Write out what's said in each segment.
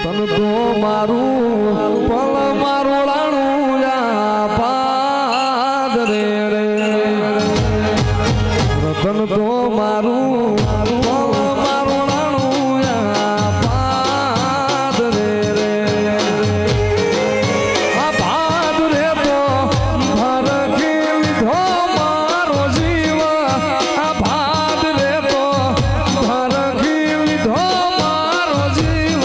રતન તો મારું પલ મારું લાણું પાદ રે રતન તો મારું પલ મારું લાણું પાદ રે આ પાદ રે તો ભરખી લીધો મારો જીવ આ ભાદ રે તો ભરખી લીધો મારો જીવ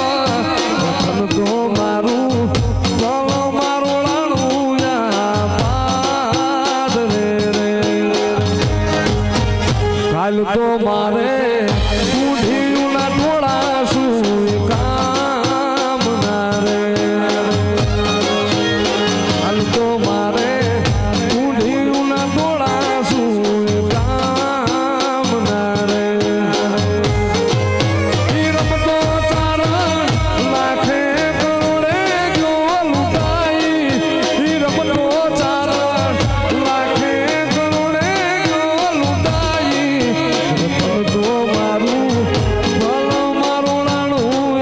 રતન તો મારું પલ મારું લાણું પાદ રે કાલ તો મારે બુઢીના ટોળા શું કામ ના રે કાલ તો મારે બુઢીના ટોળા શું કામ ના રે રમતો ચારણ લાખે કરોડે જો લૂંટાઈ રમતો ચારણ લાખે કરોડે જો લૂંટાઈ તો મારું બલ મારું લાણું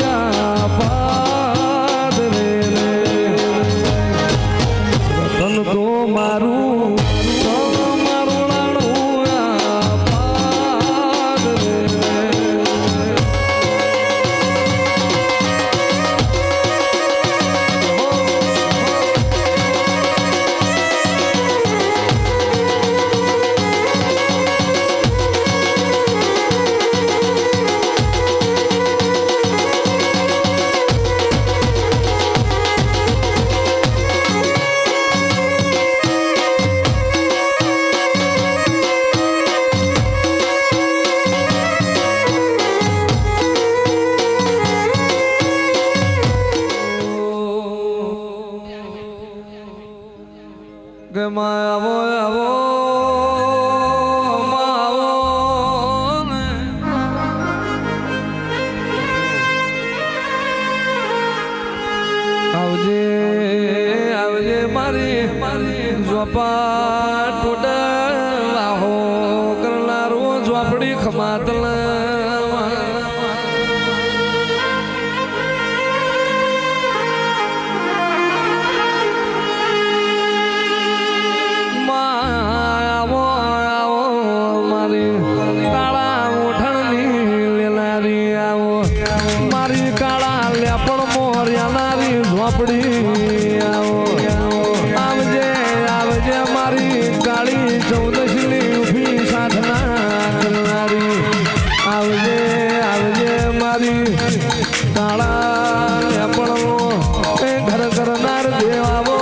પાદ રે રતન તો મારું બલ મારું લાણું પાદ રે કે આવો આવો આવો ને આવજે આવજે મારી મારી ઝોપા ટોડલ આહો કરનારો ઝોપડી ખમાતલ મારી કાળા લેપણ મોર્યાનારી ઝોપડી આવો આવજે આવજે મારી કાળી ચૌદશની ઊભી સાધના કરનારી આવજે આવજે મારી કાળા લેપણનો ઘર કરનાર દેવાવો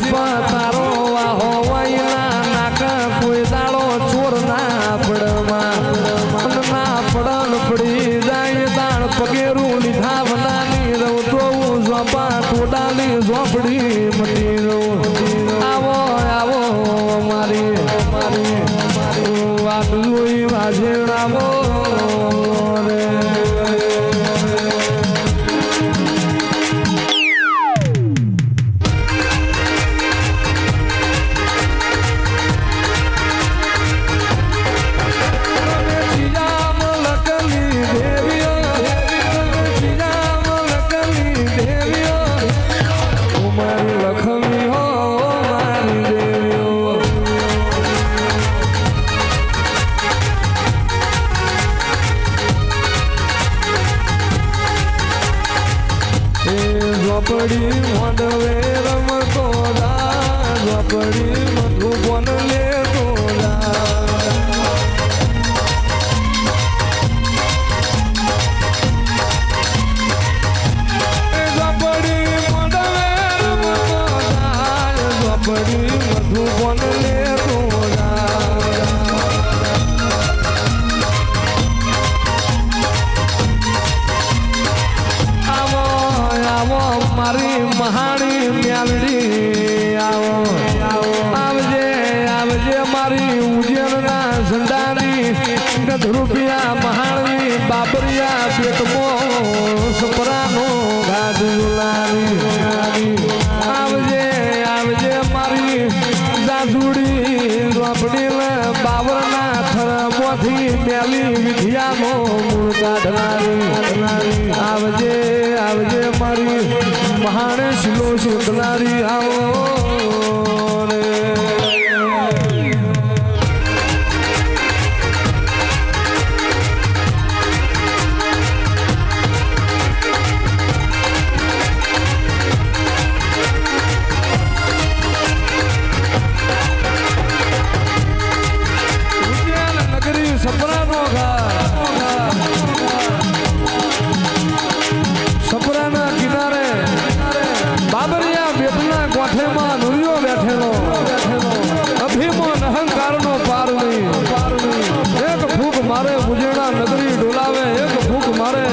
તારો વાહો વાયના નાકા કોઈ દાડો ચોર ના પડમાં ના પડન પડી જાય દાણ પગેરું લીધા વનાની રહું તો ઝોપા ટોડાલી ઝોપડી મટી રહું આવો આવો મારી મારી વાત જોઈ વાજેણાવો રે ઝોપડી મોડવે રમતો ઝોપડી મધુબન લેતો ઝોપડી મોડવે રમતો ઝોપડી મધુબન લેતો મારી મહાણી મ્યાલડી આવો આવો મારી ઉજ્જૈનના ઝંડાની રૂપિયા મહાણવી બાબરિયા પેટમો સપરાનો ગાજુલાની આવજે આવજે મારી જાજુડી રોપડીલ બાવરના થરમોથી મેલી વિધિયાનો મૂળ કાઢનારી આવજે આવજે મારી મહાણે શિલો શોધનારી આવો સપરાના કિનારે બાબરિયા બેટના કોઠેમાં નુરિયો બેઠેલો અભિમાન અહંકારનો પાર નહીં એક ફૂક મારે ઉજેણા નગરી ડોલાવે એક ફૂક મારે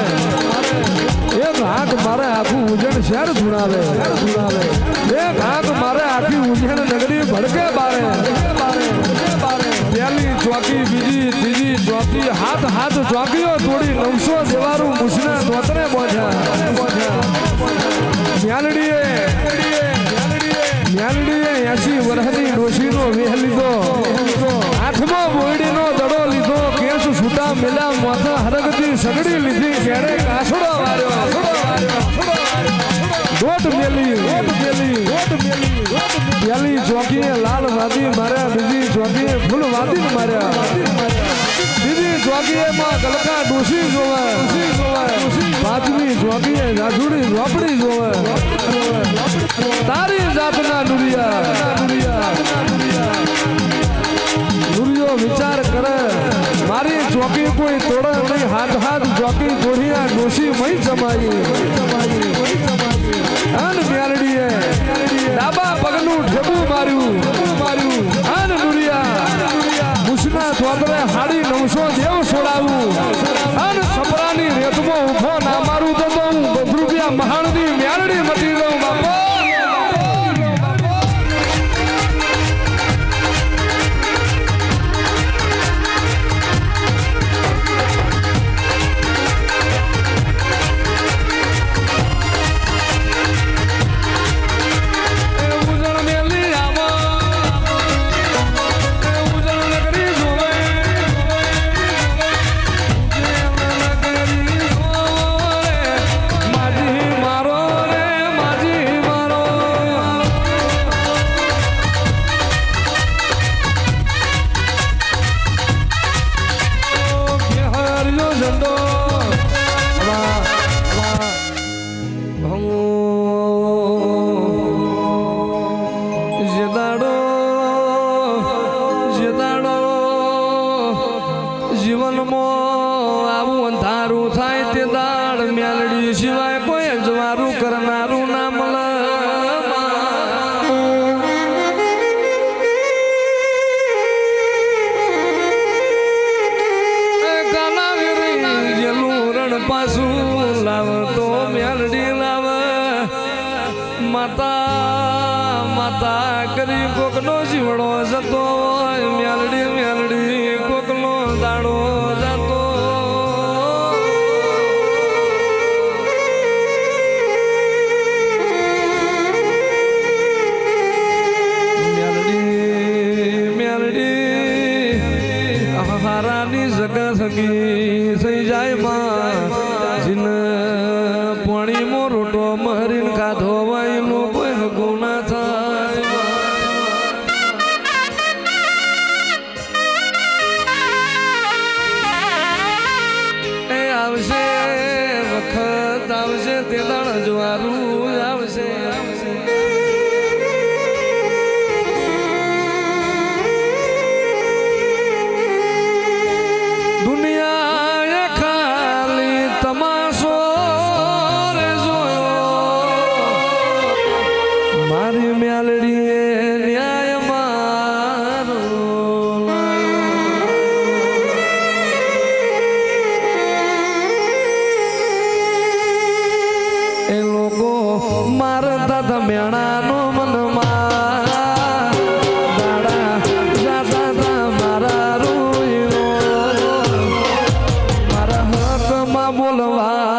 એક હાક મારે આખું ઉજેણ શહેર ધુણાવે એક હાક મારે આખી ઉજેણ નગરી ભડકે બારે પહેલી ચોકી બીજી ત્રીજી ચોકી હાથ હાથ ચોકીઓ તોડી 900 દેવારું મુસના તોતરે મ્યાલડીએ 80 વર્ષની ડોશીનો વેહ લીધો હાથમાં બોયડીનો દડો લીધો કેસ છૂટા મેલા માથા હરગતી સગડી લીધી ક્યારે કાસડો વાર્યો દોટ મેલી પહેલી ચોકીએ લાલ વાદી માર્યા બીજી ચોકીએ ફૂલ વાદી માર્યા બીજી ચોકીએ માં ગલકા ડોશી જોવે પાંચમી ચોકીએ જાજુડી રોપડી જોવે તારી જાતના નુરિયો વિચાર કરે મારી ચોકી કોઈ તોડે નહીં હાથ હાથ ચોકી તોડિયા ડોશી મય જમાઈ અન મ્યાલડીએ ડાબા પગનું ઠેબું માર્યું અન નુરિયા મુસના થોતરે હાડી 900 દેવ છોડાવું અન સપરાની રેતમાં ઉભો ના મારું તો હું રૂપિયા મહાણની મ્યાલડી મટી દઉં બાપા જીવનમાં આવું અંધારું થાય તે દાડ મ્યાલડી સિવાય કોઈ અજવારું કરનારું ના મળે કાનાગીરી જેલું રણ પાછું લાવ તો મ્યાલડી લાવ માતા કરી કોકનો જીવડો જતો મ્યાલડી કોકનો દાડો જતો મ્યાલડી હારાની જગા થકી થઈ જાય માં જીન પાણીમાં રોટો મરીને ખાધો વાયનો કોઈ હગો ના થાય આવશે વખત આવશે તે દાણ જવારું આવશે દુનિયાએ ખાલી તમાશો રે જોયો મારી મ્યાલડીએ ન્યાય મારો એ લોકો મારતા હતા મેણાનો મનમાં દાડા જાતા બોલવા